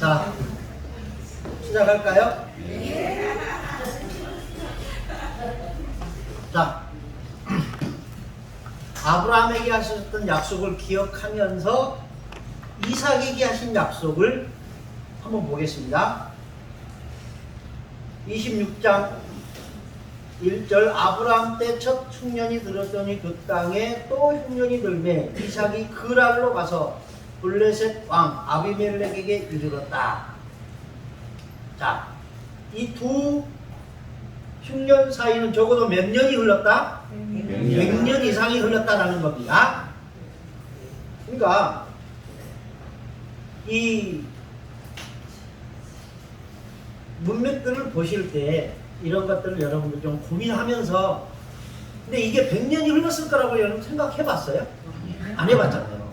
자, 시작할까요? 자, 아브라함에게 하셨던 약속을 기억하면서 이삭에게 하신 약속을 한번 보겠습니다. 26장 1절 아브라함 때 첫 흉년이 들었더니 그 땅에 또 흉년이 들매 이삭이 그랄로 가서 블레셋 왕 아비멜렉에게 이르렀다. 자, 이 두 흉년 사이는 적어도 몇 년이 흘렀다? 100년 이상이 흘렀다라는 겁니다. 그러니까 이 문맥들을 보실 때 이런 것들을 여러분들 좀 고민하면서, 근데 이게 100년이 흘렀을 거라고 여러분 생각해 봤어요? 안 해봤잖아요.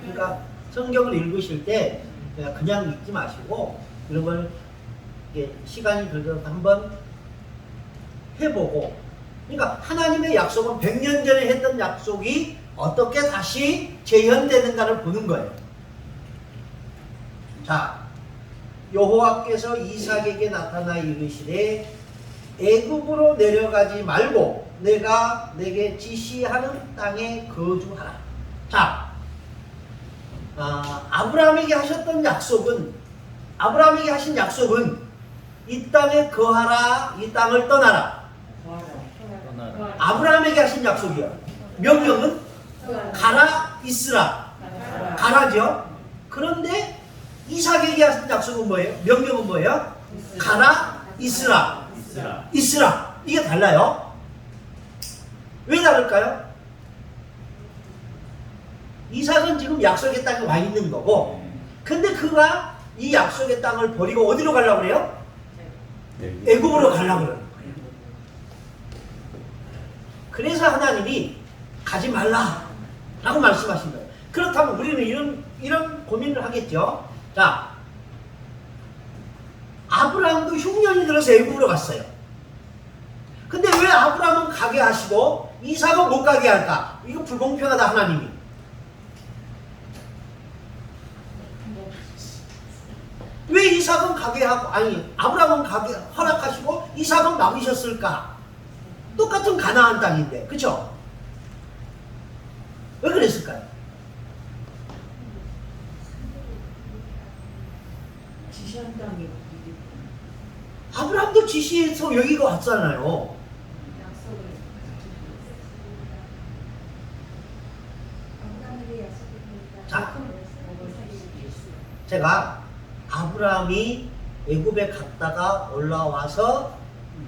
그러니까 성경을 읽으실 때 그냥 읽지 마시고 이런 걸 시간이 들어서 한번 해보고, 그러니까 하나님의 약속은 100년 전에 했던 약속이 어떻게 다시 재현되는가를 보는 거예요. 자, 여호와께서 이삭에게 나타나 이르시되 애굽으로 내려가지 말고 내가 내게 지시하는 땅에 거주하라. 자, 아브라함에게 하셨던 약속은, 아브라함에게 하신 약속은 이 땅에 거하라, 이 땅을 떠나라. 아브라함에게 하신 약속이요. 명령은 가라, 있으라. 가라죠. 그런데 이삭에게 하신 약속은 뭐예요? 명령은 뭐예요? 가라, 있으라. 있으라. 이게 달라요. 왜 다를까요? 이삭은 지금 약속의 땅에 와 있는 거고, 근데 그가 이 약속의 땅을 버리고 어디로 가려고 그래요? 애굽으로 가려고 그래요. 그래서 하나님이 가지 말라 라고 말씀하신 거예요. 그렇다면 우리는 이런 고민을 하겠죠. 자, 아브라함도 흉년이 들어서 애굽으로 갔어요. 근데 왜 아브라함은 가게 하시고 이삭은 못 가게 할까? 이거 불공평하다 하나님이. 왜 이삭은 가게 하고, 아니 아브라함은 가게 허락하시고 이삭은 막으셨을까? 똑같은 가나안 땅인데, 그쵸? 왜 그랬을까요? 지시한 땅이 아브라함도 지시해서 여기가 왔잖아요. 자, 제가 아브라함이 애굽에 갔다가 올라와서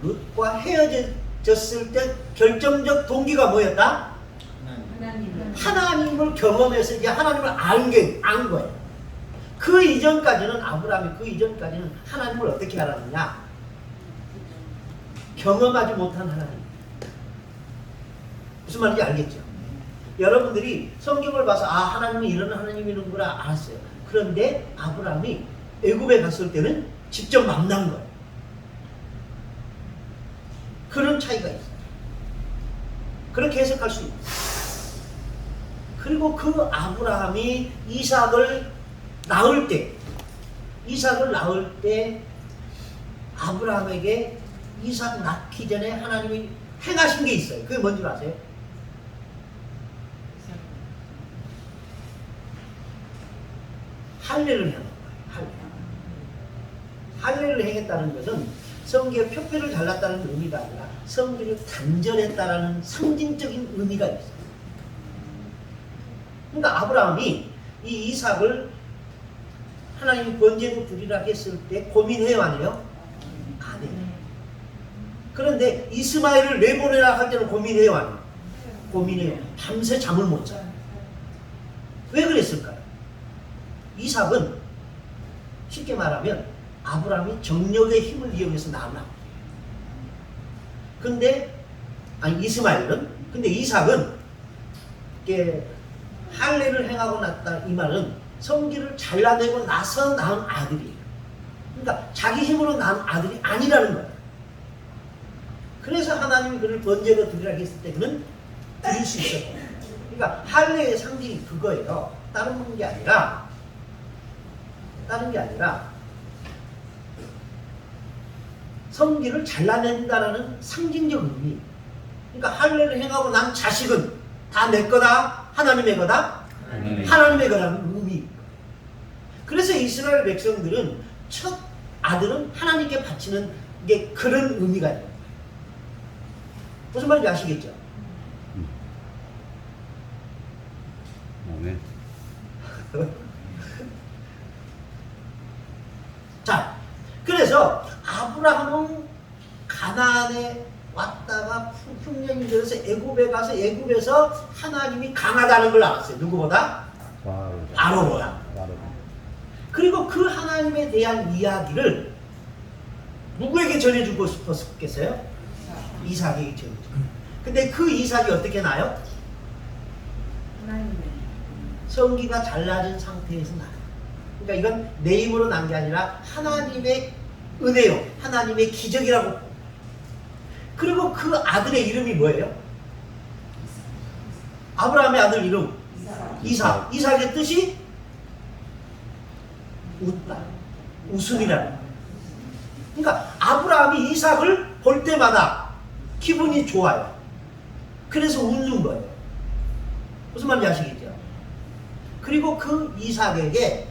룻과 헤어졌을 때 결정적 동기가 뭐였다? 하나님을 경험해서 이제 하나님을 안 거예요. 그 이전까지는 아브라함이 하나님을 어떻게 알았느냐? 경험하지 못한 하나님. 무슨 말인지 알겠죠? 여러분들이 성경을 봐서 하나님은 이런 하나님이는구나 알았어요. 그런데 아브라함이 애굽에 갔을 때는 직접 만난 거예요. 그런 차이가 있어요. 그렇게 해석할 수 있어요. 그리고 그 아브라함이 이삭을 낳을 때 아브라함에게 이삭 낳기 전에 하나님이 행하신 게 있어요. 그게 뭔지 아세요? 할례를 행한 거예요. 할례를 행했다는 것은 성경의 표표를 잘랐다는 의미가 아니라 성경을 단절했다는 상징적인 의미가 있어요. 그러니까 아브라함이 이 이삭을 하나님이 번제로 드리라 했을 때 고민해요, 안 해요? 안 해요. 그런데 이스마엘을 내보내라 할 때는 고민해요, 안 해요? 고민해요. 밤새 잠을 못 자요. 왜 그랬을까요? 이삭은 쉽게 말하면 아브라함이 정력의 힘을 이용해서 낳았나. 근데 이삭은 할례를 행하고 났다, 이 말은 성기를 잘라내고 나서 낳은 아들이에요. 그러니까 자기 힘으로 낳은 아들이 아니라는 거예요. 그래서 하나님이 그를 번제로 드리라 했을 때 그는 드릴 수 있었고, 그러니까 할례의 상징이 그거예요. 다른 게 아니라 성기를 잘라낸다라는 상징적 의미. 그러니까 할례를 행하고 난 자식은 다 내 거다, 하나님의 거다, 하나님의 거라는 의미. 그래서 이스라엘 백성들은 첫 아들은 하나님께 바치는 게 그런 의미가 있는 거예요. 무슨 말인지 아시겠죠? 아멘. 자, 그래서 아브라함은 가나안에 왔다가 흉년이 들어서 애굽에 가서 애굽에서 하나님이 강하다는 걸 알았어요. 누구보다? 바로보다. 그리고 그 하나님에 대한 이야기를 누구에게 전해주고 싶었겠어요? 이삭에게 전해주고. 근데 그 이삭이 어떻게 나요? 하나님의 성기가 잘라진 상태에서 나요. 그러니까 이건 내 힘으로 난 게 아니라 하나님의 은혜요. 하나님의 기적이라고. 그리고 그 아들의 이름이 뭐예요? 아브라함의 아들 이름 이삭. 이삭의 뜻이 웃다, 웃음이라는 거예요. 그러니까 아브라함이 이삭을 볼 때마다 기분이 좋아요. 그래서 웃는 거예요. 무슨 말인지 아시겠죠? 그리고 그 이삭에게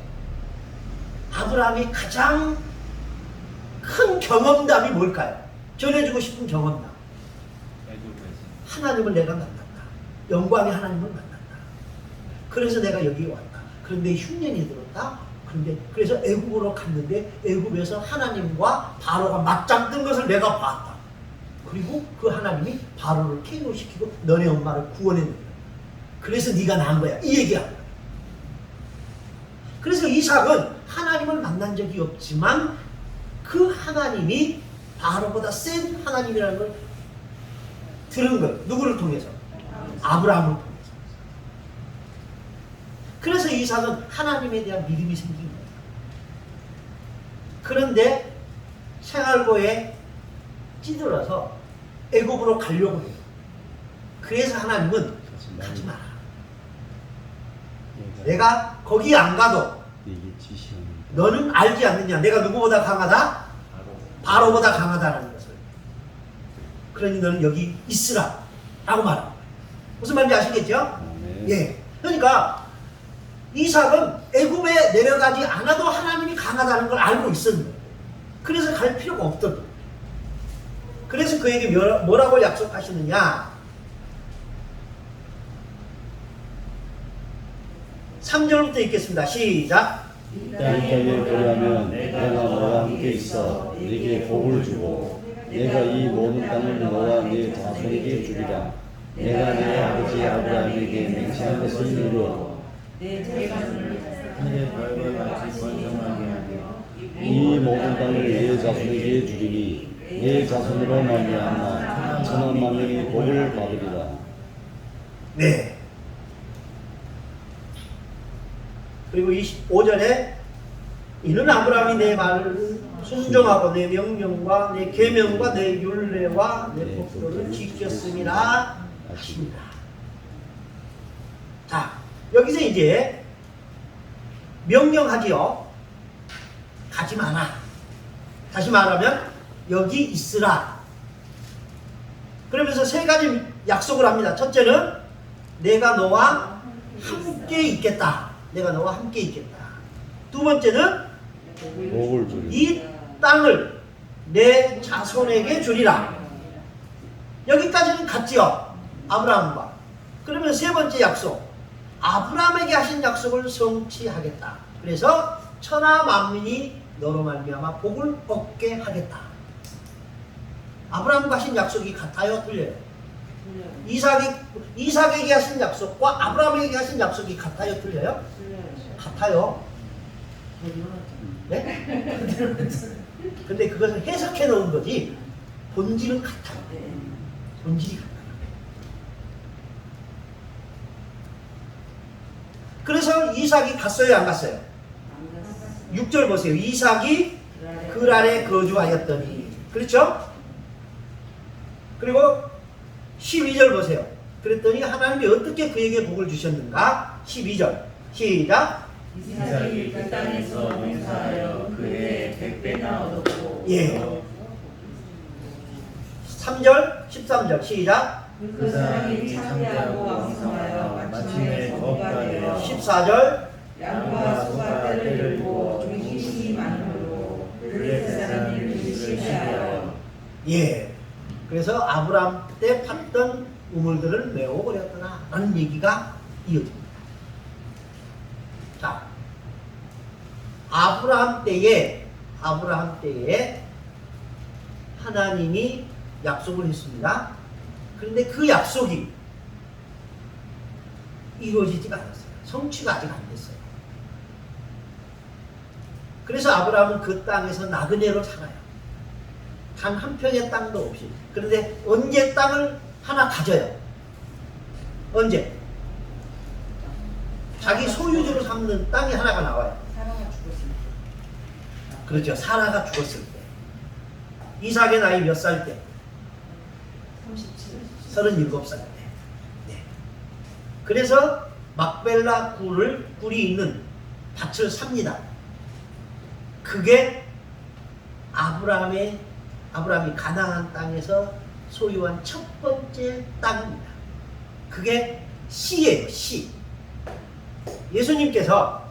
아브라함이 가장 큰 경험담이 뭘까요? 전해주고 싶은 경험담. 하나님을 내가 만났다. 영광의 하나님을 만났다. 그래서 내가 여기 왔다. 그런데 흉년이 들었다. 그래서 애굽으로 갔는데 애굽에서 하나님과 바로가 맞짱 뜬 것을 내가 봤다. 그리고 그 하나님이 바로를 KO시키고 너네 엄마를 구원했는다. 그래서 네가 낳은 거야. 이 얘기야. 그래서 이삭은 하나님을 만난 적이 없지만 그 하나님이 바로보다 센 하나님이라는 걸 들은 거예요. 누구를 통해서? 아브라함을 통해서. 그래서 이삭은 하나님에 대한 믿음이 생긴 거예요. 그런데 생활고에 찌들어서 애굽으로 가려고 해요. 그래서 하나님은 가지 마라. 내가 거기 안 가도 너는 알지 않느냐. 내가 누구보다 강하다? 바로보다 강하다라는 것을. 그러니 너는 여기 있으라 라고 말합니다. 무슨 말인지 아시겠죠? 예. 그러니까 이삭은 애굽에 내려가지 않아도 하나님이 강하다는 걸 알고 있었는데 그래서 갈 필요가 없던 거예요. 그래서 그에게 뭐라고 약속하시느냐? 3절부터 읽겠습니다. 시작. 이 땅에 거하면 내가 너와 함께 있어 네게 복을 주고 내가 이 모든 땅을 너와 네 자손에게 주리라. 내가 내 아버지 아브라함에게 맹세한 것을 이루어 내 자손을 하늘의 별과 같이 번성하게 하며 이 모든 땅을 네 자손에게 주리니 네 자손으로 말미암아 천한 만명이 복을 받으리라. 네. 그리고 25절에 이는 아브라함이 내 말을 순종하고 내 명령과 내 계명과 내 율례와 내 법도를 지켰음이라 하십니다. 자, 여기서 이제 명령하지요. 가지 마라. 다시 말하면 여기 있으라. 그러면서 세 가지 약속을 합니다. 첫째는 내가 너와 함께 있겠다. 내가 너와 함께 있겠다. 두 번째는 복을 주리라. 이 땅을 내 자손에게 주리라. 여기까지는 같지요. 아브라함과. 그러면 세 번째 약속. 아브라함에게 하신 약속을 성취하겠다. 그래서 천하 만민이 너로 말미암아 복을 얻게 하겠다. 아브라함과 하신 약속이 같아요? 틀려요? 이삭에게 하신 약속과 아브라함에게 하신 약속이 같아요? 틀려요? 같아요. 네? 근데 그것을 해석해 놓은 거지 본질은 같아요. 본질이 같아요. 그래서 이삭이 갔어요? 안 갔어요? 6절 보세요. 이삭이 그랄에 거주하였더니. 그렇죠? 그리고 12절 보세요. 그랬더니 하나님이 어떻게 그에게 복을 주셨는가? 12절 시작. 이삭이 그 땅에서 농사하여 그의 100배나 얻었고 예. 13절 시작. 그 사람이 창대하고 왕성하여 마침내 거부가 되어 14절 양과 소가 때를 입고 종신이 많으므로 블레셋 사람이 실패하여. 예. 그래서 아브라함 때 팠던 우물들을 메워버렸더라 라는 얘기가 이어집니다. 자, 아브라함 때에 하나님이 약속을 했습니다. 그런데 그 약속이 이루어지지가 않았어요. 성취가 아직 안 됐어요. 그래서 아브라함은 그 땅에서 나그네로 살아요. 단 한 평의 땅도 없이. 그런데 언제 땅을 하나 가져요? 언제? 자기 소유주로 삼는 땅이 하나가 나와요. 사라가 죽었습니다. 그렇죠. 사라가 죽었을 때. 이삭의 나이 몇 살 때? 37. 37살 때. 네. 그래서 막벨라 굴이 있는 밭을 삽니다. 그게 아브라함이 가나안 땅에서 소유한 첫 번째 땅입니다. 그게 씨예요, 씨. 예수님께서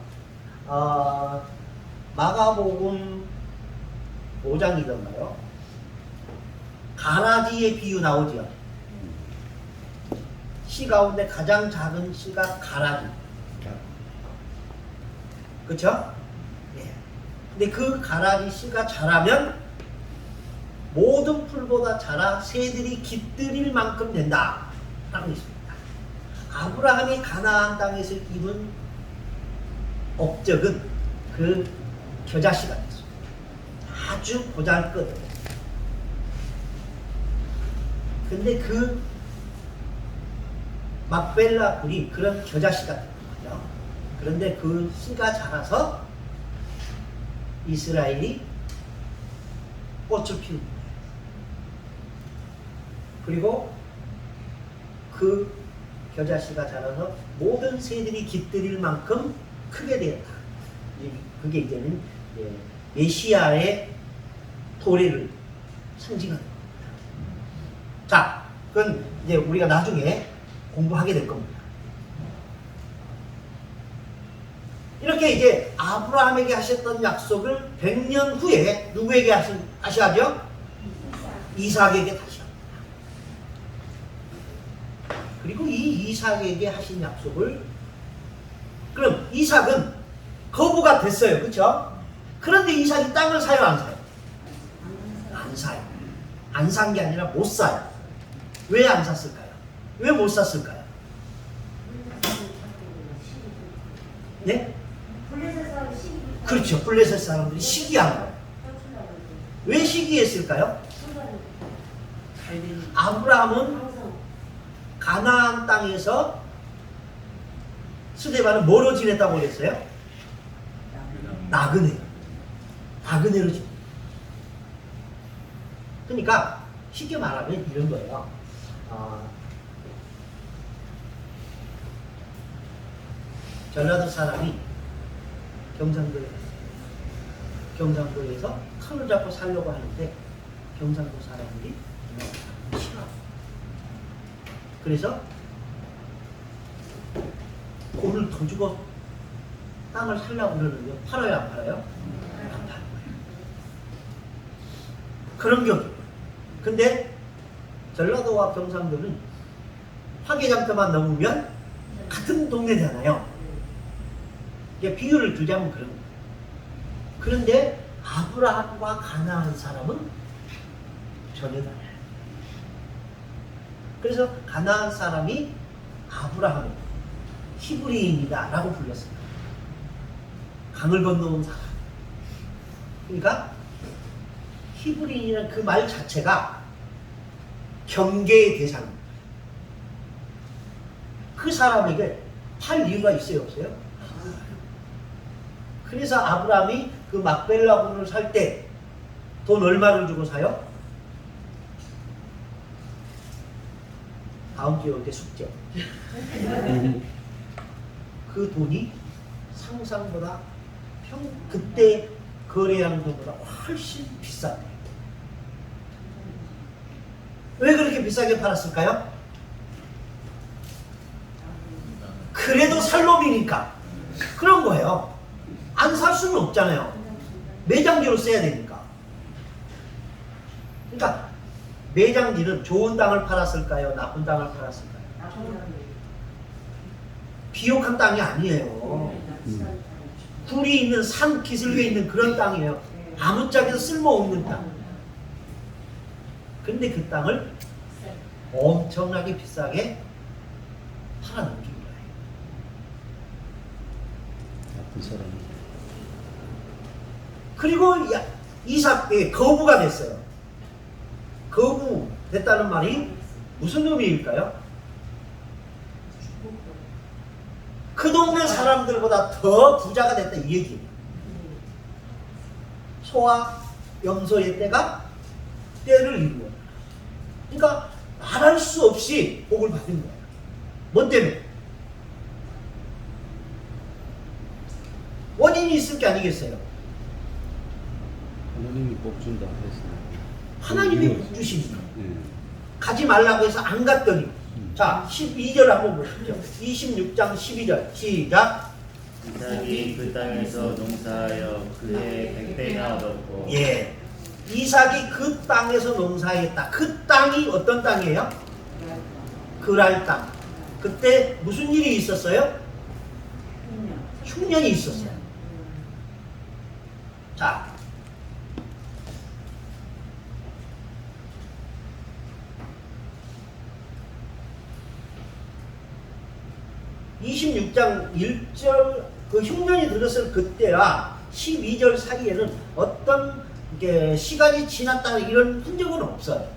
마가복음 5장이던가요? 가라지의 비유 나오죠. 씨 가운데 가장 작은 씨가 가라지. 그렇죠? 예. 근데 그 가라지 씨가 자라면 모든 풀보다 자라 새들이 깃들일 만큼 된다 라고 있습니다. 아브라함이 가나안 땅에서 입은 업적은 그 겨자씨가 됐습니다. 아주 보잘것없어요. 근데 그 막벨라 굴이 그런 겨자씨가 된 거죠. 그런데 그 씨가 자라서 이스라엘이 꽃을 피우는 거예요. 그리고 그 겨자씨가 자라서 모든 새들이 깃들일 만큼 크게 되었다. 그게 이제는 메시아의 도래를 상징하는 겁니다. 자, 그건 이제 우리가 나중에 공부하게 될 겁니다. 이렇게 이제 아브라함에게 하셨던 약속을 100년 후에 누구에게 하셔야죠? 이삭에게 다시 합니다. 그리고 이 이삭에게 하신 약속을, 그럼 이삭은 거부가 됐어요. 그렇죠? 그런데 이삭이 땅을 사요, 안 사요? 안 사요. 안 산 게 아니라 못 사요. 왜 안 샀을까요? 왜 못 샀을까요? 네? 그렇죠. 블레셋 사람들이 시기한 거예요. 왜 시기했을까요? 아브라함은 가나안 땅에서 스데반은 뭐로 지냈다고 그랬어요? 나그네로 지냈어요. 그러니까 쉽게 말하면 이런 거예요. 전라도 사람이 경상도에 갔어요. 경상도에서 털을 잡고 살려고 하는데 경상도 사람들이 싫어. 그래서 돈을 더 주고 땅을 살려고 그러는데요. 팔아요, 안 팔아요? 안 파는 거예요. 그런 격이에요. 근데 전라도와 경상도는 화개장터만 넘으면 같은 동네잖아요. 이게 비유를 두자면 그런 거예요. 그런데 아브라함과 가나안 사람은 전혀 달라요. 그래서 가나안 사람이 아브라함을 히브리인이다 라고 불렀습니다. 강을 건너온 사람. 그러니까 히브리인이라는 그 말 자체가 경계의 대상입니다. 그 사람에게 팔 이유가 있어요, 없어요? 그래서 아브라함이 그 막벨라 굴을 살 때 돈 얼마를 주고 사요? 다음 주에 올 때 숙제. 그 돈이 상상보다 그때 거래하는 돈보다 훨씬 비싼 거예요. 왜 그렇게 비싸게 팔았을까요? 그래도 살 놈이니까 그런 거예요. 안 살 수는 없잖아요. 매장지로 써야 되니까. 그러니까 매장지는 좋은 땅을 팔았을까요? 나쁜 땅을 팔았을까요? 비옥한 땅이 아니에요. 굴이 있는 산 기슭에 있는 그런 땅이에요. 아무짝에도 쓸모없는 땅. 근데 그 땅을 엄청나게 비싸게 팔아넘긴 거예요. 나쁜 사람. 그리고 이삭이 거부가 됐어요. 거부 됐다는 말이 무슨 의미일까요? 그 동네 사람들보다 더 부자가 됐다 이 얘기예요. 소와 염소의 때가 때를 이루어. 그러니까 말할 수 없이 복을 받은 거예요. 뭐 때문에? 원인이 있을 게 아니겠어요? 하나님이 복 준다 했어요. 하나님이 복 주시니까. 예. 가지 말라고 해서 안 갔더니. 자, 12절 한번 보시죠. 26장 12절 시작. 이삭이 그 땅에서 농사하여 그의 100배나 얻었고 예, 이삭이 그 땅에서 농사했다. 그 땅이 어떤 땅이에요? 그랄 땅. 그때 무슨 일이 있었어요? 흉년이 있었어요. 자, (26장 1절) 그 흉년이 들었을 그때와 12절 사이에는 어떤 시간이 지났다 이런 흔적은 없어요.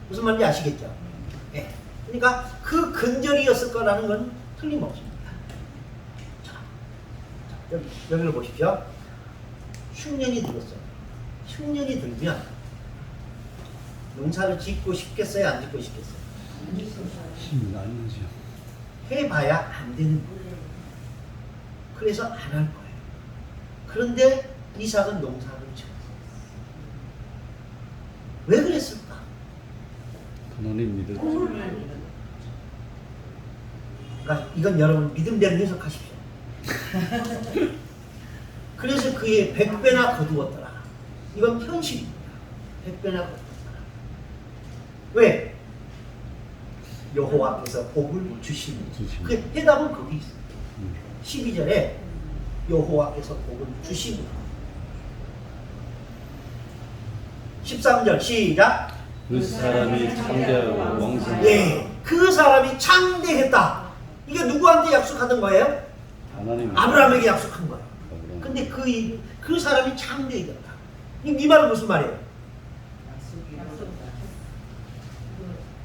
무슨 말인지 아시겠죠? 예. 그러니까 그 근절이었을 거라는 건 틀림없습니다. 자, 여기를 보십시오. 흉년이 들었어요. 흉년이 들면 농사를 짓고 싶겠어요? 안 짓고 싶겠어요? 힘이 안 나죠. 해봐야 안 되는 거예요. 그래서 안 할 거예요. 그런데 이삭은 농사를 지었어요. 왜 그랬을까? 하나님 믿을. 그러니까 이건 여러분 믿음대로 해석하십시오. 그래서 그의 100배나 거두었더라. 이건 현실입니다. 100배나 거두었더라. 왜? 여호와께서 복을 주시니. 그 해답은 거기 있어요. 12절에 여호와께서 복을 주시니. 13절 시작. 그 사람이 창대하고 왕성하다. 예, 그 사람이 창대했다. 이게 누구한테 약속하던 거예요? 하나님. 아브라함에게 약속한 거예요. 아브라함. 근데 그 사람이 창대해졌다. 이 말은 무슨 말이에요?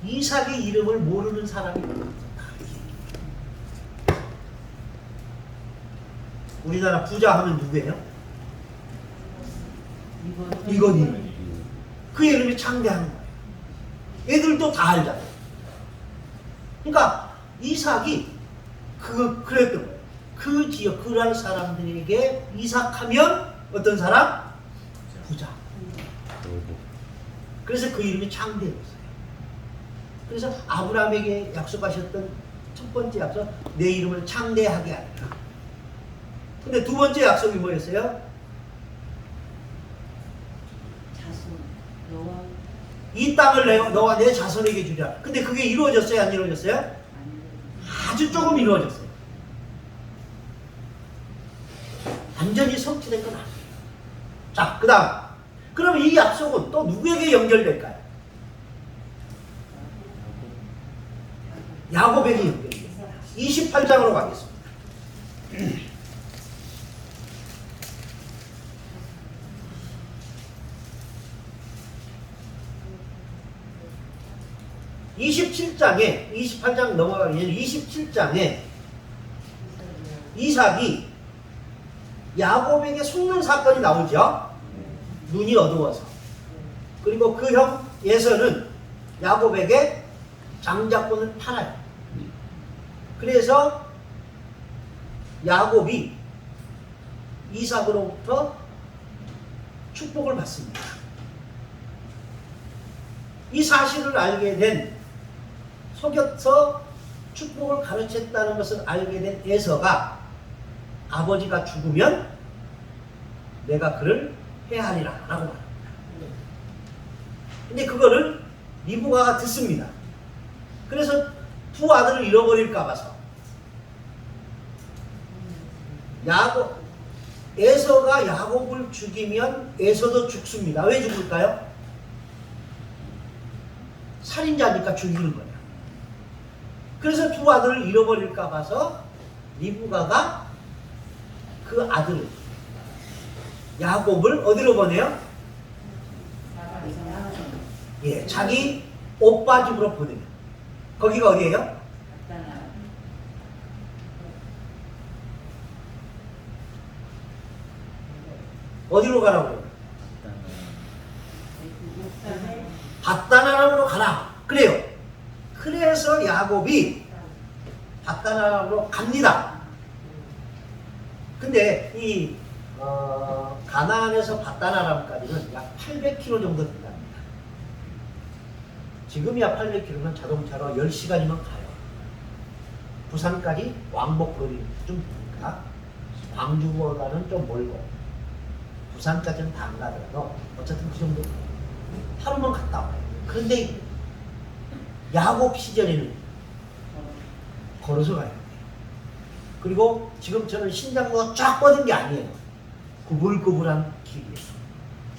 이삭의 이름을 모르는 사람이 없다. 우리나라 부자 하면 누구예요? 이건희. 그 이름이 창대한 거예요. 애들도 다 알잖아요. 그러니까 이삭이 그랬던 거예요. 그 지역, 그런 사람들에게 이삭하면 어떤 사람? 부자. 그래서 그 이름이 창대했어요. 그래서 아브라함에게 약속하셨던 첫 번째 약속, 내 이름을 창대하게 하리라. 근데 두 번째 약속이 뭐였어요? 이 땅을 너와 내 자손에게 주리라. 근데 그게 이루어졌어요? 안 이루어졌어요? 아주 조금 이루어졌어요. 완전히 성취된 건 아니에요. 자, 그 다음. 그럼 이 약속은 또 누구에게 연결될까요? 야곱에게 연결돼요. 28장으로 가겠습니다. (27장에) 28장 넘어가기 전에 27장에 이삭이 야곱에게 속는 사건이 나오죠. 눈이 어두워서. 그리고 그 형 에서는 야곱에게 장자권을 팔아요. 그래서 야곱이 이삭으로부터 축복을 받습니다. 이 사실을 알게 된, 속여서 축복을 가르쳤다는 것을 알게 된 에서가 아버지가 죽으면 내가 그를 해하리라 라고 말합니다. 근데 그거를 리브가가 듣습니다. 그래서 두 아들을 잃어버릴까 봐서 에서가 야곱을 죽이면 에서도 죽습니다. 왜 죽을까요? 살인자니까 죽이는 거예요. 그래서 두 아들을 잃어버릴까 봐서 리브가가 그 아들 야곱을 어디로 보내요? 예, 자기 오빠 집으로 보내요. 거기가 어디예요? 어디로 가라고요? 밧다나람으로 가라. 그래요. 그래서 야곱이 밧다나람으로 갑니다. 근데 이 가나안에서 밧다나람까지는 약 800km 정도 된답니다. 지금이야 800km면 자동차로 10시간이면 가요. 부산까지 왕복 거리 좀 되니까 광주보다는 좀 멀고 부산까지는 다 안 가더라도 어쨌든 그 정도 하루만 갔다 와요. 그런데 야곱 시절에는 걸어서 가야 돼요. 그리고 지금 저는 신장로가 쫙 뻗은 게 아니에요. 구불구불한 길이에요.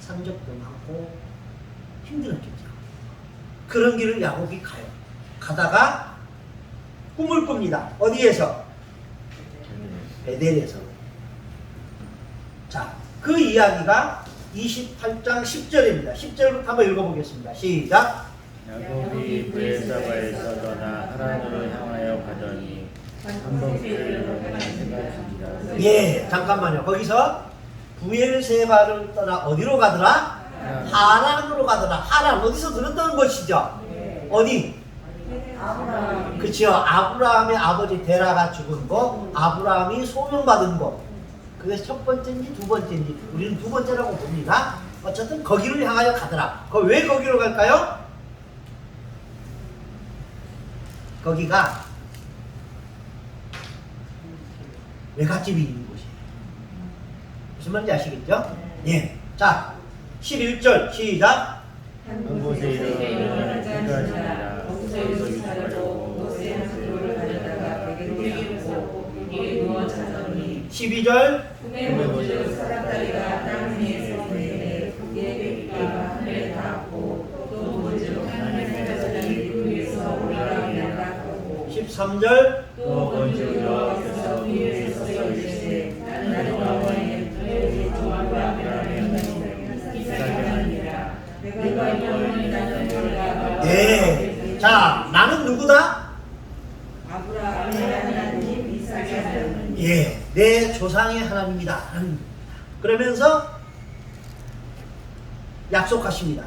산적도 많고 힘들었겠죠. 그런 길을 야곱이 가요. 가다가 꿈을 꿉니다. 어디에서? 베델에서. 자, 그 이야기가 28장 10절입니다. 10절부터 한번 읽어보겠습니다. 시작. 야곱이 브에사바에서 떠나 하란으로 향하여 가더니 한번길을 건너니 해가 지기라. 예, 잠깐만요. 거기서 부엘세바를 떠나 어디로 가더라? 하란으로 가더라. 하란 어디서 들었던 것이죠? 어디? 그치요. 아브라함의 아버지 데라가 죽은 거, 아브라함이 소명받은 거. 그게 첫 번째인지 두 번째인지 우리는 두 번째라고 봅니다. 어쨌든 거기를 향하여 가더라. 왜 거기로 갈까요? 거기가 외갓집이 있는 곳이에요. 무슨 말인지 아시겠죠? 예. 자, 11절 시작. 한 곳에 이르러는 해가 지기라. 거기서 유사하려고 노새 한 그루를 가져다가 베개로 고 거기에 누워 자더니 12절 꿈에 본즉 사람다리가 땅 위에서 내리되 그의 뵙기가 하늘에 닿았고 또 본즉 하나님의 사자들이 그 위에서 올라가게 날아가고 13절 또 본즉 여호와께서 그 위에 서서 이르시되 나는 여호와의 너희의 주 아브라함이라는 이삭의 하나님이라. 내가 영원히 나는 너희가 네. 자, 나는 누구다? 아브라함의 하나님 이삭의 하나님 예, 내 조상의 하나님이다. 하나님입니다. 그러면서 약속하십니다.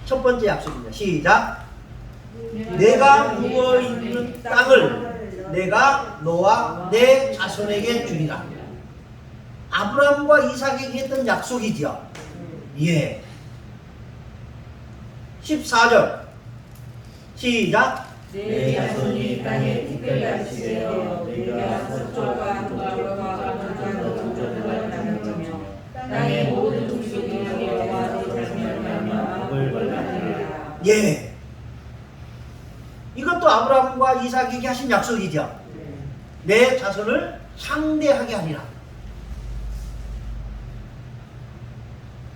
첫 번째 약속입니다. 시작. 내가 누워있는 땅을 내가 너와 내 자손에게 주리라. 아브라함과 이삭에게 했던 약속이죠. 예. 14절 시작. 내 자손이 땅에 티끌같이 되어 내가 서쪽과 동쪽과 동쪽과 나눌 거며 땅의 모든 족속이 여호와 내 자손을 말미암아 복을 받으리라. 예. 이것도 아브라함과 이삭에게 하신 약속이죠. 내 자손을 상대하게 하리라.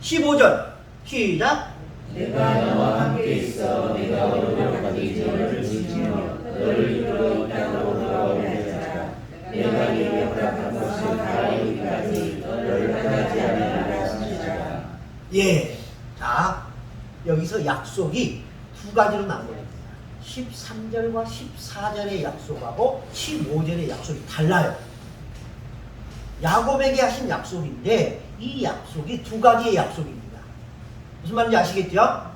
15절 시작. 내가 너와 함께 있어 내가 너를 가지기 너를 지키며 너를 이끌어 이 땅으로 돌아오게 하리라. 내가 네게 허락한 것을 다 이루기까지 너를 떠나지 아니하리라 하시니라. 예. 자, 여기서 약속이 두 가지로 나눠집니다. 13절과 14절의 약속하고 15절의 약속이 달라요. 야곱에게 하신 약속인데 이 약속이 두 가지의 약속입니다. 무슨 말인지 아시겠죠?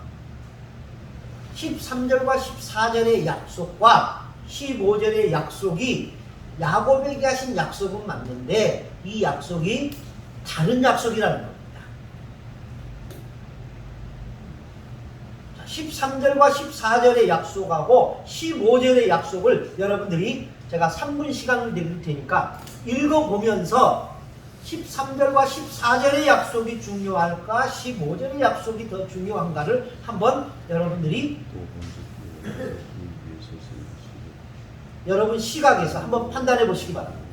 13절과 14절의 약속과 15절의 약속이 야곱에게 하신 약속은 맞는데 이 약속이 다른 약속이라는 겁니다. 자, 13절과 14절의 약속하고 15절의 약속을 여러분들이 제가 3분 시간을 드릴 테니까 읽어보면서 13절과 14절의 약속이 중요할까 15절의 약속이 더 중요한가를 한번 여러분들이 여러분 시각에서 한번 판단해 보시기 바랍니다.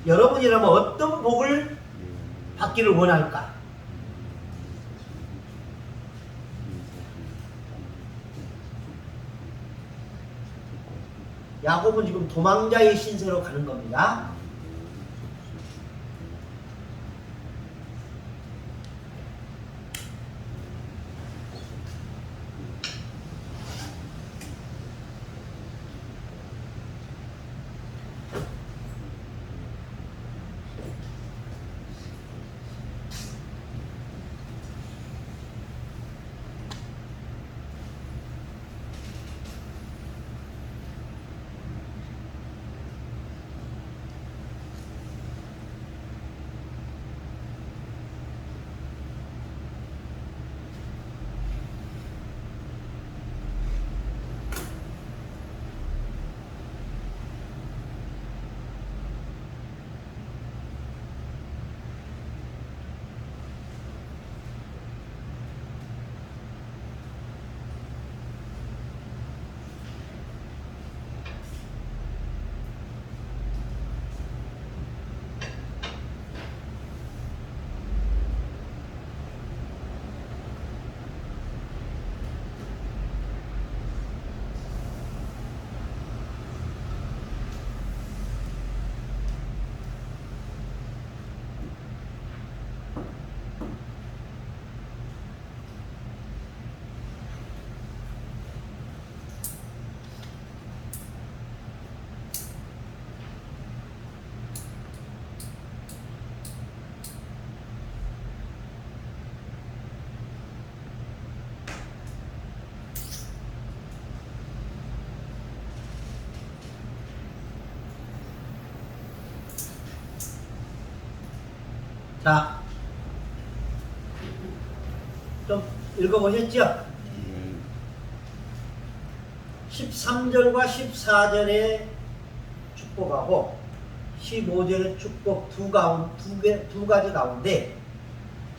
여러분이라면 어떤 복을 받기를 원할까? 야곱은 지금 도망자의 신세로 가는 겁니다. 자, 좀 읽어보셨죠? 13절과 14절의 축복하고 15절의 축복 두 가지 가운데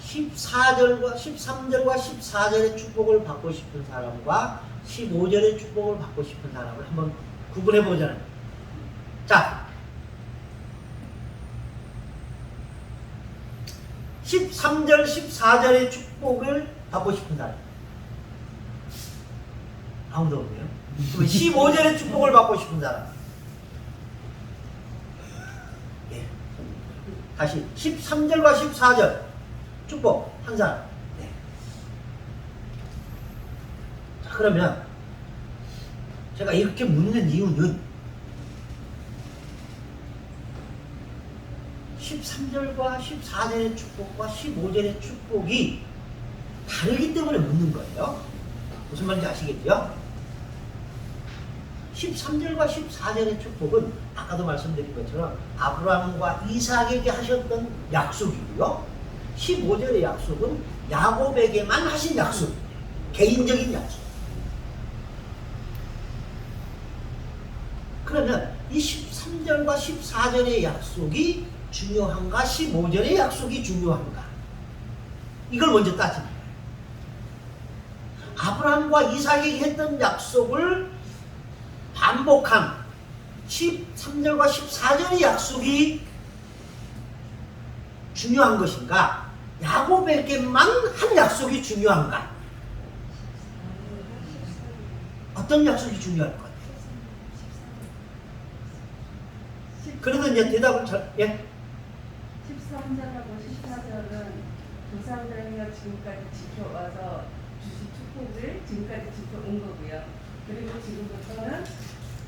13절과 14절의 축복을 받고 싶은 사람과 15절의 축복을 받고 싶은 사람을 한번 구분해 보자는. 자, 13절, 14절의 축복을 받고 싶은 사람. 아무도 없네요. 15절의 축복을 받고 싶은 사람. 예. 다시 13절과 14절 축복 한 사람. 네. 자, 그러면 제가 이렇게 묻는 이유는 13절과 14절의 축복과 15절의 축복이 다르기 때문에 묻는 거예요. 무슨 말인지 아시겠죠? 13절과 14절의 축복은 아까도 말씀드린 것처럼 아브라함과 이삭에게 하셨던 약속이고요. 15절의 약속은 야곱에게만 하신 약속이에요. 개인적인 약속. 그러면 이 13절과 14절의 약속이 중요한가? 15절의 약속이 중요한가? 이걸 먼저 따집니다. 아브라함과 이삭에게 했던 약속을 반복한 13절과 14절의 약속이 중요한 것인가? 야곱에게만 한 약속이 중요한가? 어떤 약속이 중요할 것 같아요? 그래도 이제 대답을 예? 13절하고 14절은 조상들이 지금까지 지켜와서 주신 축복을 지금까지 지켜온 거고요. 그리고 지금부터는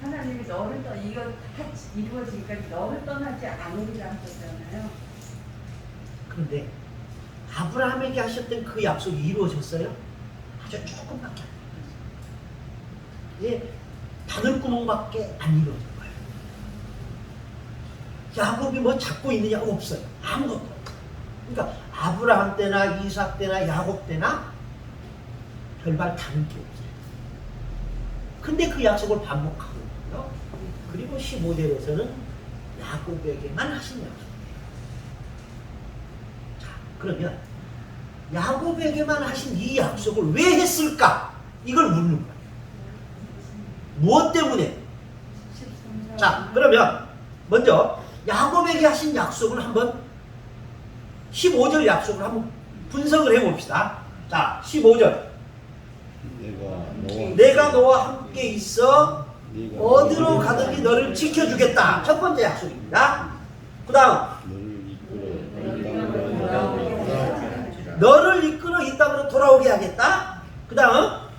하나님이 너를 이거 이루어지기까지 너를 떠나지 않으리라 하셨잖아요. 그런데 아브라함에게 하셨던 그 약속이 이루어졌어요? 아주 조금밖에 안 이루어졌어요. 예, 바늘구멍밖에 안 이루어진 거예요. 야곱이 뭐 잡고 있느냐? 없어요. 아무것도. 그러니까 아브라함 때나 이삭 때나 야곱 때나 별반 다른 게 없어요. 근데 그 약속을 반복하고 있고요. 그리고 15절에서는 야곱에게만 하신 약속이에요. 자, 그러면 야곱에게만 하신 이 약속을 왜 했을까? 이걸 묻는 거예요. 무엇 때문에? 자, 그러면 먼저 야곱에게 하신 약속을 한번 15절 약속을 한번 분석을 해봅시다. 자, 15절. 내가 너와 함께 있어 어디로 가든지 너를 지켜주겠다. 첫 번째 약속입니다. 그 다음 너를 이끌어 이 땅으로 돌아오게 하겠다. 그 다음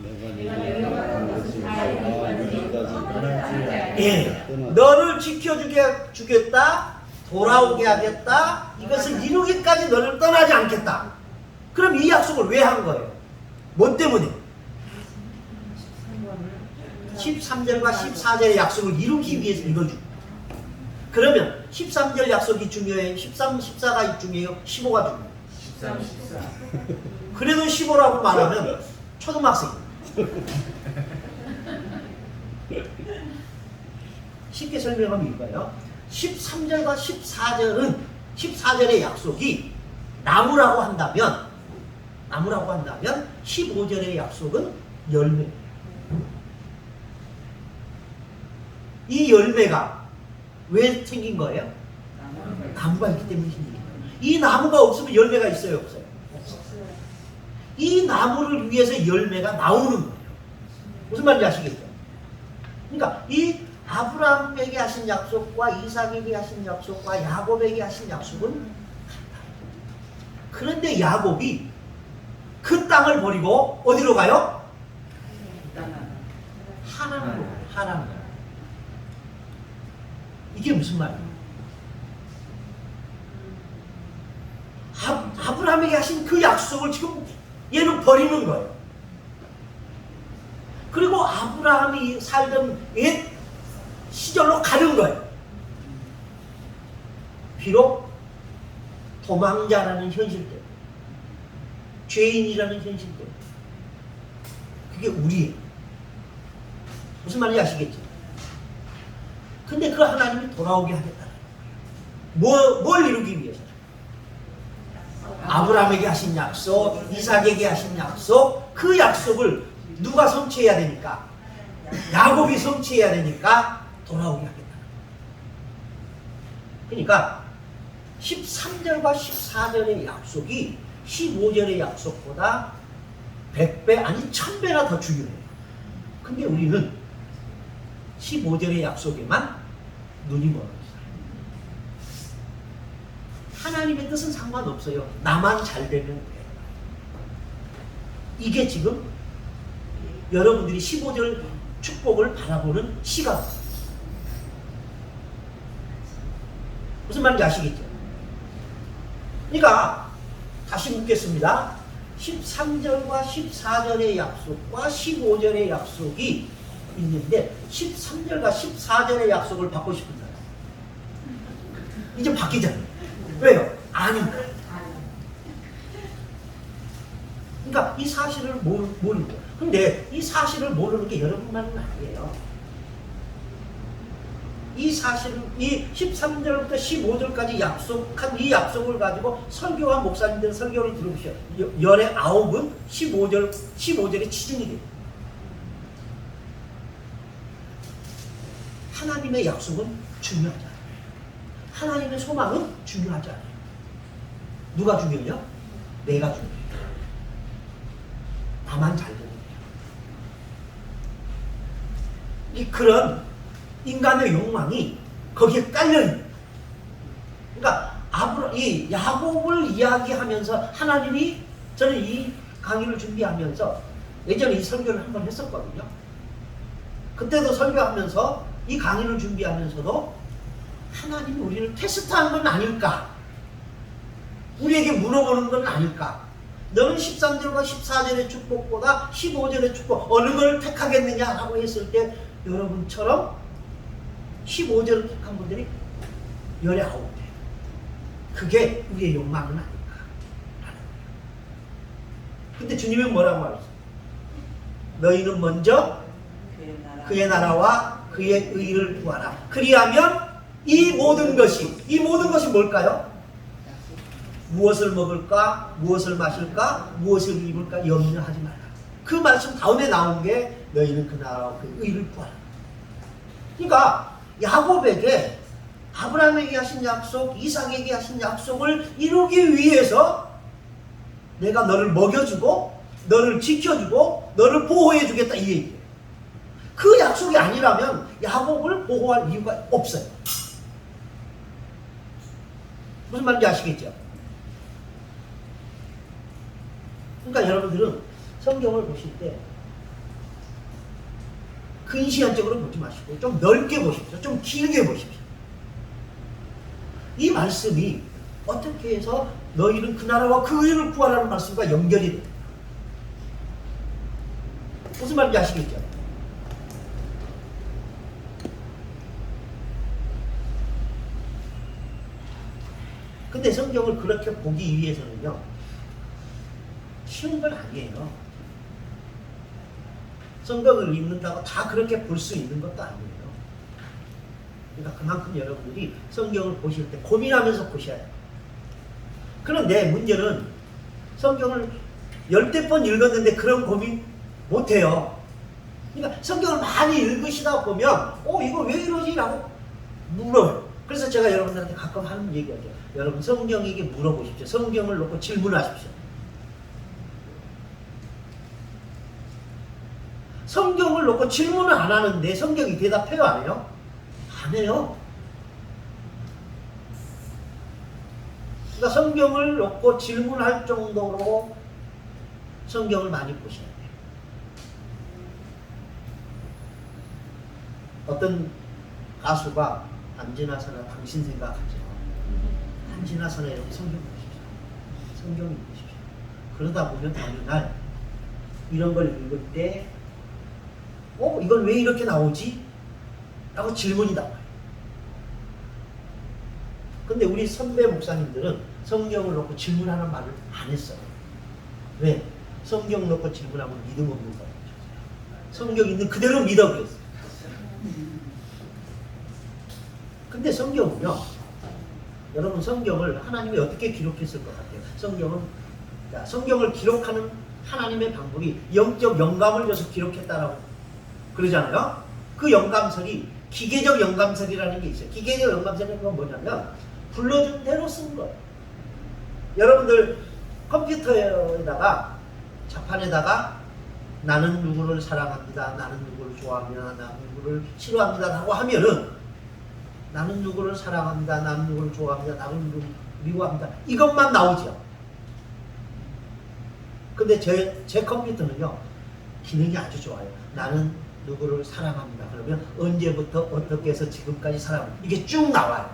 너를 지켜주겠다. 돌아오게 하겠다. 이것을 이루기까지 너를 떠나지 않겠다. 그럼 이 약속을 왜 한 거예요? 뭐 때문에? 13절과 14절의 약속을 이루기 위해서 이걸 줍니다. 그러면 13절 약속이 중요해요? 13, 14가 중요해요? 15가 중요해요? 13, 14. 그래도 15라고 말하면 초등학생. 쉽게 설명하면 이거예요. 13절과 14절은 14절의 약속이 나무라고 한다면 15절의 약속은 열매. 이 열매가 왜 생긴 거예요? 나무가 있기 때문에 생긴 거예요. 이 나무가 없으면 열매가 있어요, 없어요? 이 나무를 위해서 열매가 나오는 거예요. 무슨 말인지 아시겠죠? 그러니까 이 아브라함에게 하신 약속과 이삭에게 하신 약속과 야곱에게 하신 약속은 같다. 그런데 야곱이 그 땅을 버리고 어디로 가요? 하란으로. 하란으로. 이게 무슨 말이에요? 아브라함에게 하신 그 약속을 지금 얘는 버리는 거예요. 그리고 아브라함이 살던 옛 시절로 가는 거예요. 비록 도망자라는 현실 때문에, 죄인이라는 현실 때문에. 그게 우리예요. 무슨 말인지 아시겠죠? 근데 그 하나님이 돌아오게 하겠다. 뭘 이루기 위해서? 아브라함에게 하신 약속, 이삭에게 하신 약속, 그 약속을 누가 성취해야 되니까? 야곱이 성취해야 되니까 돌아오게 하겠다. 그러니까 13절과 14절의 약속이 15절의 약속보다 100배 아니 1000배나 더 중요해요. 근데 우리는 15절의 약속에만 눈이 멀어요. 하나님의 뜻은 상관없어요. 나만 잘 되면 돼. 이게 지금 여러분들이 15절 축복을 바라보는 시각. 무슨 말인지 아시겠죠? 그러니까 다시 묻겠습니다. 13절과 14절의 약속과 15절의 약속이 있는데 13절과 14절의 약속을 받고 싶은 사람 이제 바뀌잖아요. 왜요? 아니까. 그러니까 이 사실을 모르는 거예요. 근데 이 사실을 모르는 게 여러분만은 아니에요. 이 사실을, 이 13절부터 15절까지 약속한 이 약속을 가지고 설교한 목사님들 설교를 들어보세요. 열의 9은 15절에 치중이 돼요. 하나님의 약속은 중요하지 않아요. 하나님의 소망은 중요하지 않아요. 누가 중요해요? 내가 중요해요. 나만 잘 되는 거예요. 이 그런 인간의 욕망이 거기에 깔려있는. 그러니까 이 야곱을 이야기하면서 하나님이, 저는 이 강의를 준비하면서 예전에 이 설교를 한번 했었거든요. 그때도 설교하면서 이 강의를 준비하면서도 하나님이 우리를 테스트하는 건 아닐까? 우리에게 물어보는 건 아닐까? 너는 13절과 14절의 축복보다 15절의 축복 어느 걸 택하겠느냐라고 했을 때 여러분처럼 15절을 택한 분들이 19배. 그게 우리의 욕망은 아닐까? 근데 주님은 뭐라고 말했어요? 너희는 먼저 그의 나라와 그의 의를 구하라. 그리하면 이 모든 것이 뭘까요? 무엇을 먹을까? 무엇을 마실까? 무엇을 입을까? 염려하지 말라. 그 말씀 다음에 나온 게 너희는 그 나라와 그 의를 구하라. 그러니까 야곱에게 아브라함에게 하신 약속, 이삭에게 하신 약속을 이루기 위해서 내가 너를 먹여주고 너를 지켜주고 너를 보호해주겠다 이 얘기예요. 그 약속이 아니라면 야곱을 보호할 이유가 없어요. 무슨 말인지 아시겠죠? 그러니까 여러분들은 성경을 보실 때 근시안적으로 보지 마시고 좀 넓게 보십시오. 좀 길게 보십시오. 이 말씀이 어떻게 해서 너희는 그 나라와 그 의를 구하라는 말씀과 연결이 됩니다. 무슨 말인지 아시겠죠? 근데 성경을 그렇게 보기 위해서는요, 쉬운 건 아니에요. 성경을 읽는다고 다 그렇게 볼 수 있는 것도 아니에요. 그러니까 그만큼 여러분들이 성경을 보실 때 고민하면서 보셔야 돼요. 그런데 문제는 성경을 10대 번 읽었는데 그런 고민 못해요. 그러니까 성경을 많이 읽으시다 보면 이거 왜 이러지? 라고 물어요. 그래서 제가 여러분들한테 가끔 하는 얘기하죠. 여러분 성경에게 물어보십시오. 성경을 놓고 질문하십시오. 성경을 놓고 질문을 안 하는데 성경이 대답해요? 안 해요? 안 해요. 그러니까 성경을 놓고 질문할 정도로 성경을 많이 보셔야 돼요. 어떤 가수가 안지나서나 당신 생각하죠. 안지나서나 이렇게 성경 보십시오. 성경 읽으십시오. 그러다 보면 어느 날 이런 걸 읽을 때 이건 왜 이렇게 나오지? 라고 질문이 나와요. 근데 우리 선배 목사님들은 성경을 놓고 질문하는 말을 안 했어요. 왜? 성경 놓고 질문하면 믿음 없는 거예요. 성경 있는 그대로 믿어버렸어요. 근데 성경은요, 여러분 성경을 하나님이 어떻게 기록했을 것 같아요? 성경을 기록하는 하나님의 방법이 영적 영감을 줘서 기록했다라고 그러잖아요. 그 영감설이 기계적 영감설이라는 게 있어요. 기계적 영감설은 뭐냐면 불러준 대로 쓴 거예요. 여러분들 컴퓨터에다가 자판에다가 나는 누구를 사랑합니다. 나는 누구를 좋아합니다. 나는 누구를 싫어합니다. 라고 하면은 나는 누구를 사랑합니다. 나는 누구를 좋아합니다. 나는 누구를 미워합니다. 이것만 나오죠. 근데 제 컴퓨터는요, 기능이 아주 좋아요. 나는 누구를 사랑합니다. 그러면 언제부터 어떻게 해서 지금까지 사랑합니다. 이게 쭉 나와요.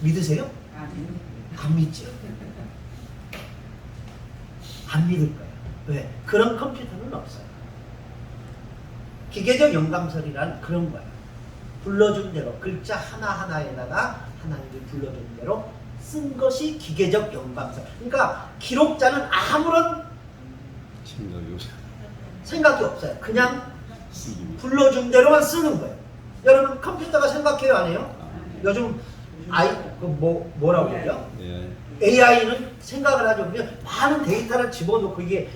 믿으세요? 안 믿죠. 안 믿을 거예요. 왜? 그런 컴퓨터는 없어요. 기계적 영감설이란 그런 거예요. 불러준 대로 글자 하나하나에다가 하나님이 불러준 대로 쓴 것이 기계적 영감설. 그러니까 기록자는 아무런 생각이 없어요. 그냥 불러준 대로만 쓰는 거예요. 여러분 컴퓨터가 생각해요? 안 해요? 요즘 뭐라고 그러죠? AI는 생각을 하죠. 그냥 많은 데이터를 집어넣고 이게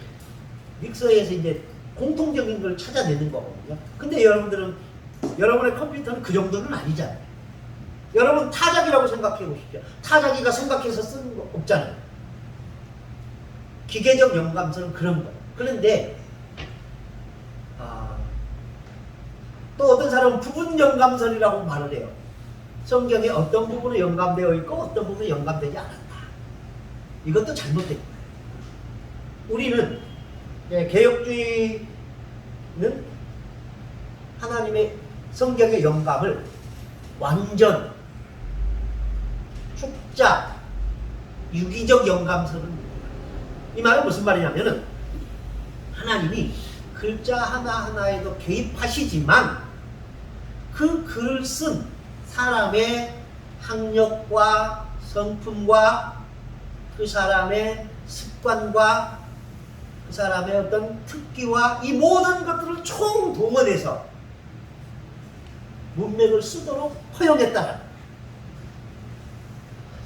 믹서에서 이제 공통적인 걸 찾아내는 거거든요. 근데 여러분의 컴퓨터는 그 정도는 아니잖아요. 여러분 타자기라고 생각해 보십시오. 타자기가 생각해서 쓰는 거 없잖아요. 기계적 영감설은 그런 거예요. 그런데 또 어떤 사람은 부분 영감설이라고 말을 해요. 성경에 어떤 부분은 영감되어 있고 어떤 부분은 영감되지 않았다. 이것도 잘못된 거예요. 우리는 개혁주의는 하나님의 성경의 영감을 완전 축자 유기적 영감설은 이 말은 무슨 말이냐면은 하나님이 글자 하나하나에도 개입하시지만 그 글을 쓴 사람의 학력과 성품과 그 사람의 습관과 그 사람의 어떤 특기와 이 모든 것들을 총동원해서 문맥을 쓰도록 허용했다.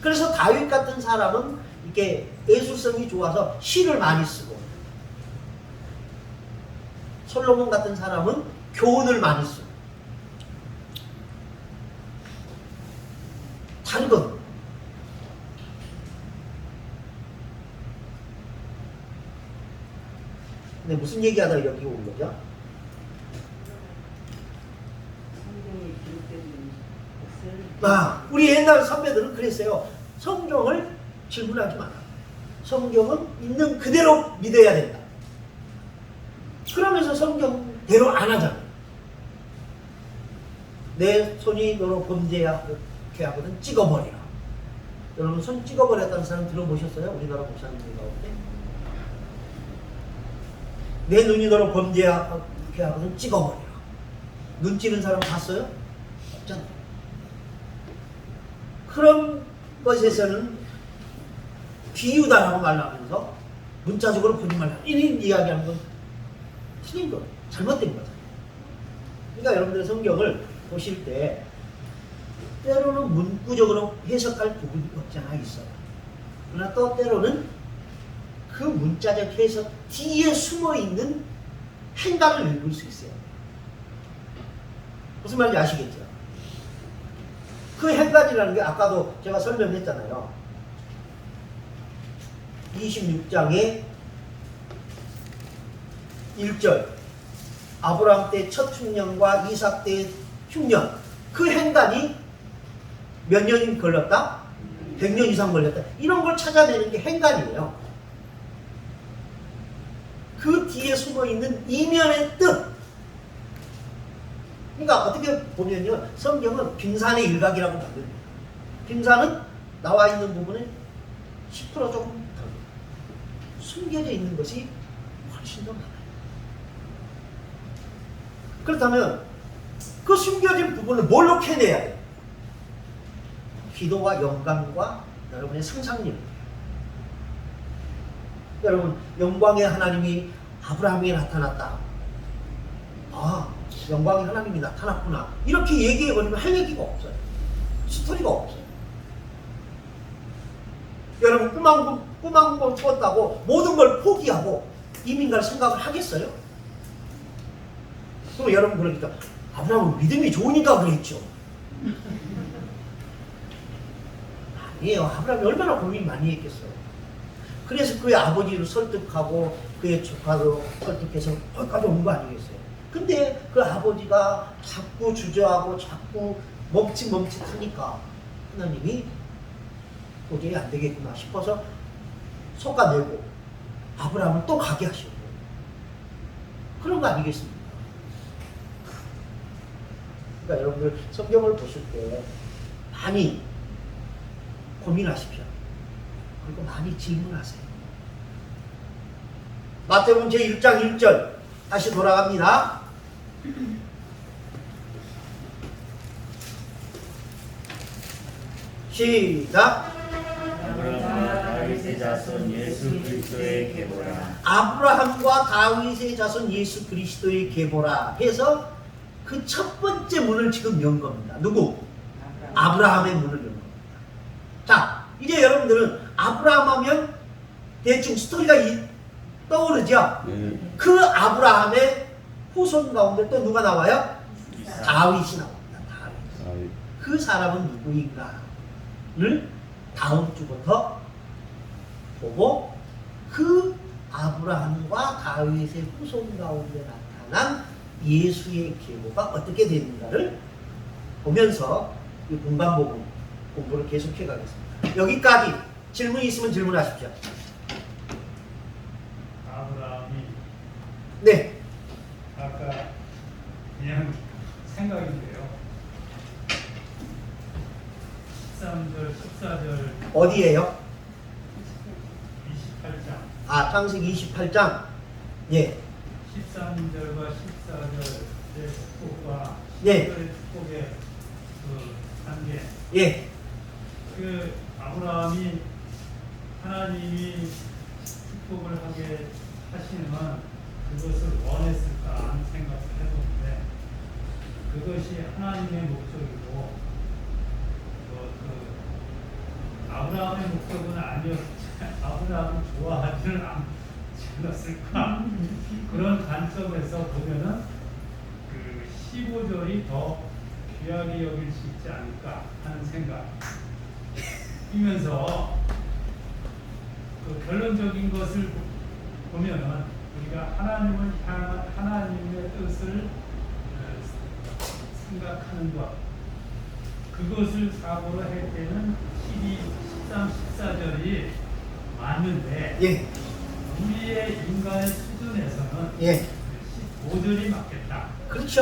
그래서 다윗 같은 사람은 이게 예술성이 좋아서 시를 많이 쓰고, 솔로몬 같은 사람은 교훈을 많이 쓰고, 다르거든. 근데 무슨 얘기하다가 여기 온 거죠? 성경에 기록된 것을 우리 옛날 선배들은 그랬어요. 성경을 질문하지 마라. 성경은 있는 그대로 믿어야 된다. 그러면서 성경대로 안 하잖아. 내 손이 너로 범죄하게 하거든 찍어버리라. 여러분 손 찍어버렸다는 사람 들어보셨어요? 우리나라 목사님들 가운데. 내 눈이 너로 범죄하게 하거든 찍어버리라. 눈 찌른 사람 봤어요? 없잖아요. 그런 것에서는 비유다라고 말하면서 문자적으로 보지 말라. 이런 이야기하는 건 틀린 거, 잘못된 거죠. 그러니까 여러분들 성경을 보실 때 때로는 문구적으로 해석할 부분이 없지 않아 있어요. 그러나 또 때로는 그 문자적 해석 뒤에 숨어있는 행간을 읽을 수 있어요. 무슨 말인지 아시겠죠? 그 행간이라는 게 아까도 제가 설명했잖아요. 26장의 1절 아브라함 때 첫 흉년과 이삭 때 흉년, 그 행간이 몇 년이 걸렸다? 100년 이상 걸렸다. 이런 걸 찾아내는 게 행간이에요. 그 뒤에 숨어있는 이면의 뜻. 그러니까 어떻게 보면요, 성경은 빙산의 일각이라고 부릅니다. 빙산은 나와 있는 부분에 10% 조금 더 숨겨져 있는 것이 훨씬 더 많아요. 그렇다면 그 숨겨진 부분을 뭘로 캐내야 돼요? 기도와 영감과 여러분의 상상력. 여러분, 영광의 하나님이 아브라함에게 나타났다. 영광의 하나님이 나타났구나. 이렇게 얘기해버리면 할 얘기가 없어요. 스토리가 없어요. 여러분, 꿈한번 꾸었다고 모든 걸 포기하고 이민 갈 생각을 하겠어요? 그럼 여러분 그러니까 아브라함은 믿음이 좋으니까 그랬죠. 아니에요. 아브라함이 얼마나 고민 많이 했겠어요. 그래서 그의 아버지를 설득하고 그의 조카도 설득해서 거기까지 온 거 아니겠어요. 근데 그 아버지가 자꾸 주저하고 자꾸 멈칫멈칫하니까 하나님이 도저히 안 되겠구나 싶어서 솎아내고 아브라함을 또 가게 하시고 그런 거 아니겠습니까? 그러니까 여러분들 성경을 보실 때 많이 고민하십시오. 그리고 많이 질문하세요. 마태복음 제1장 1절 다시 돌아갑니다. 시작. 아브라함과 다윗의 자손 예수 그리스도의 계보라. 아브라함과 다윗의 자손 예수 그리스도의 계보라 해서 그 첫 번째 문을 지금 연 겁니다. 누구? 아브라함의 문을 연 겁니다. 자, 이제 여러분들은 아브라함 하면 대충 스토리가 떠오르죠? 그 아브라함의 후손 가운데 또 누가 나와요? 다윗이 나옵니다. 다윗. 그 사람은 누구인가를 다음 주부터 보고 그 아브라함과 다윗의 후손 가운데 나타난 예수의 계보가 어떻게 되는가를 보면서 이 공간복음 공부를 계속해 가겠습니다. 여기까지 질문이 있으면 질문하십시오. 아브라함이 네. 아까 그냥 생각인데요. 13절, 14절, 어디에요? 28장, 창세기 28장. 예. 13절과 14절의 축복과 네. 14절의 축복의 그 단계. 예. 그 아브라함이 하나님이 축복을 하게 하시는 그것을 원했을까 하는 생각을 해보는데 그것이 하나님의 목적이고 아브라함의 목적은 아니었지 아브라함을 좋아하지는 않았을까 그런 관점에서 보면은 그 15절이 더 귀하게 여길 수 있지 않을까 하는 생각이면서 그 결론적인 것을 보면은 우리가 하나님을 향한 하나님의 뜻을 생각하는 것 그것을 사고로 할 때는 12, 13, 14절이 맞는데 예, 우리의 인간의 수준에서는 예. 15절이 맞겠다. 그렇죠.